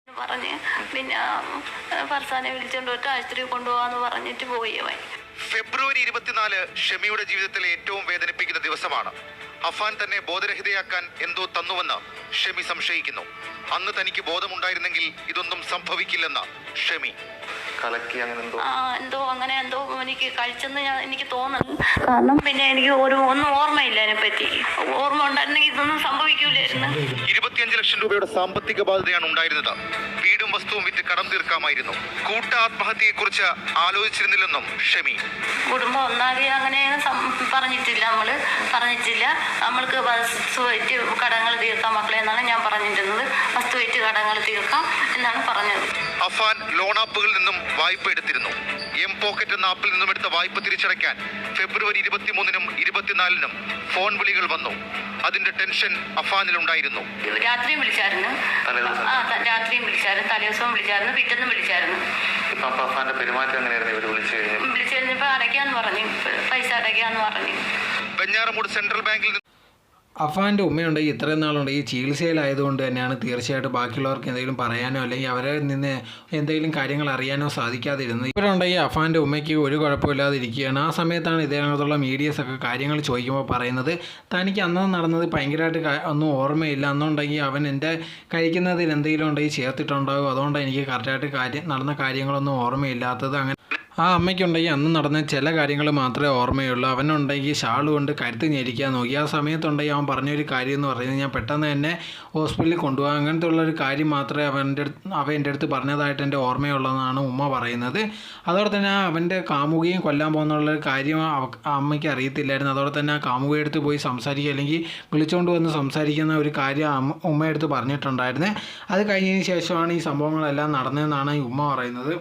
പറഞ്ഞ് പിന്നെ ഫർസാനെ വിളിച്ചോണ്ട് പോയിട്ട് ആശുപത്രിയിൽ കൊണ്ടുപോകാന്ന് പറഞ്ഞിട്ട് പോയി അവൻ. ഫെബ്രുവരി 24 ഷെമിയുടെ ജീവിതത്തിലെ ഏറ്റവും വേദനിപ്പിക്കുന്ന ദിവസമാണ്. അഫാൻ തന്നെ ബോധരഹിതയാക്കാൻ എന്തോ തന്നുവെന്ന് ഷെമി സംശയിക്കുന്നു. അന്ന് തനിക്ക് ബോധമുണ്ടായിരുന്നെങ്കിൽ ഇതൊന്നും സംഭവിക്കില്ലെന്ന് ഷെമി. എന്തോ എനിക്ക് കഴിച്ചെന്ന് എനിക്ക് തോന്നുന്നു. കാരണം പിന്നെ എനിക്ക് ഒന്നും ഓർമ്മയില്ല അതിനെപ്പറ്റി. ഓർമ്മ ഉണ്ടായിരുന്നെങ്കിൽ ഇതൊന്നും സംഭവിക്കൂലായിരുന്നു. 25 ലക്ഷം രൂപയുടെ സാമ്പത്തിക ബാധ്യതയാണ് ഉണ്ടായിരുന്നത്. വീടും വസ്തുവും വിറ്റ് കടം തീർക്കാമായിരുന്നു. കൂട്ട ആത്മഹത്യയെക്കുറിച്ച് ആലോചിച്ചിരുന്നില്ലെന്നും ഷെമി. കുടുംബം ഒന്നാകെ അങ്ങനെ പറഞ്ഞിട്ടില്ല. നമ്മൾക്ക് വസ്തു വെച്ച് കടങ്ങൾ തീർക്കാം മക്കളെ എന്നാണ് ഞാൻ പറഞ്ഞിരുന്നത്. വസ്തു വെച്ച് കടങ്ങൾ തീർക്കാം എന്നാണ് പറഞ്ഞത്. അഫാൻ ലോൺ ആപ്പുകളിൽ നിന്നും വായ്പ എടുത്തിരുന്നു. എം പോക്കറ്റ് എന്ന ആപ്പിൽ നിന്നും എടുത്ത വായ്പ തിരിച്ചടയ്ക്കാൻ ഫെബ്രുവരി 23-നും 24-നും ഫോൺ വിളികൾ വന്നു. അതിന്റെ ടെൻഷൻ അഫാനിലുണ്ടായിരുന്നു. രാത്രിയും വിളിച്ചായിരുന്നു, തലേദിവസവും വിളിച്ചായിരുന്നു, പിറ്റേന്നും വിളിച്ചായിരുന്നു. വിളിച്ചു കഴിഞ്ഞപ്പോ അടയ്ക്കാന്ന് പറഞ്ഞു, പൈസ അടയ്ക്കാന്ന് പറഞ്ഞു. വെഞ്ഞാറമൂട് സെൻട്രൽ ബാങ്കിൽ നിന്ന് അഫാൻ്റെ ഉമ്മയുണ്ടെങ്കിൽ ഇത്രയും നാളുണ്ടെങ്കിൽ ചികിത്സയിലായതുകൊണ്ട് തന്നെയാണ് തീർച്ചയായിട്ടും ബാക്കിയുള്ളവർക്ക് എന്തെങ്കിലും പറയാനോ അല്ലെങ്കിൽ അവരെ നിന്ന് എന്തെങ്കിലും കാര്യങ്ങൾ അറിയാനോ സാധിക്കാതിരുന്നത്. ഇവരുണ്ടെങ്കിൽ അഫാൻ്റെ ഉമ്മയ്ക്ക് ഒരു കുഴപ്പമില്ലാതിരിക്കുകയാണ്. ആ സമയത്താണ് ഇതേകണക്കുള്ള മീഡിയസൊക്കെ കാര്യങ്ങൾ ചോദിക്കുമ്പോൾ പറയുന്നത് തനിക്ക് അന്ന് നടന്നത് ഭയങ്കരമായിട്ട് ഒന്നും ഓർമ്മയില്ല. അന്നുണ്ടെങ്കിൽ അവൻ എൻ്റെ കഴിക്കുന്നതിൽ എന്തെങ്കിലും ഉണ്ടെങ്കിൽ ചേർത്തിട്ടുണ്ടാകും, അതുകൊണ്ടാണ് എനിക്ക് കറക്റ്റായിട്ട് നടന്ന കാര്യങ്ങളൊന്നും ഓർമ്മയില്ലാത്തത്. അങ്ങനെ ആ അമ്മയ്ക്കുണ്ടെങ്കിൽ അന്ന് നടന്ന ചില കാര്യങ്ങൾ മാത്രമേ ഓർമ്മയുള്ളൂ. അവനുണ്ടെങ്കിൽ ഷാൾ കൊണ്ട് കരുത്ത് ഞെരിക്കാൻ നോക്കി. ആ സമയത്തുണ്ടെങ്കിൽ അവൻ പറഞ്ഞൊരു കാര്യം എന്ന് പറയുന്നത് ഞാൻ പെട്ടെന്ന് തന്നെ ഹോസ്പിറ്റലിൽ കൊണ്ടുപോകാം, അങ്ങനത്തെ ഉള്ളൊരു കാര്യം മാത്രമേ അവൻ എൻ്റെ അടുത്ത് പറഞ്ഞതായിട്ട് എൻ്റെ ഓർമ്മയുള്ളതെന്നാണ് ഉമ്മ പറയുന്നത്. അതോടെ തന്നെ അവൻ്റെ കാമുകിയും കൊല്ലാൻ പോകുന്നുള്ളൊരു കാര്യം അമ്മയ്ക്ക് അറിയത്തില്ലായിരുന്നു. അതോടെ തന്നെ ആ കാമുകിയെടുത്ത് പോയി സംസാരിക്കുക അല്ലെങ്കിൽ വിളിച്ചുകൊണ്ട് വന്ന് സംസാരിക്കുന്ന ഒരു കാര്യം ഉമ്മയെടുത്ത് പറഞ്ഞിട്ടുണ്ടായിരുന്നു. അത് കഴിഞ്ഞതിന് ശേഷമാണ് ഈ സംഭവങ്ങളെല്ലാം നടന്നതെന്നാണ് ഈ ഉമ്മ പറയുന്നത്.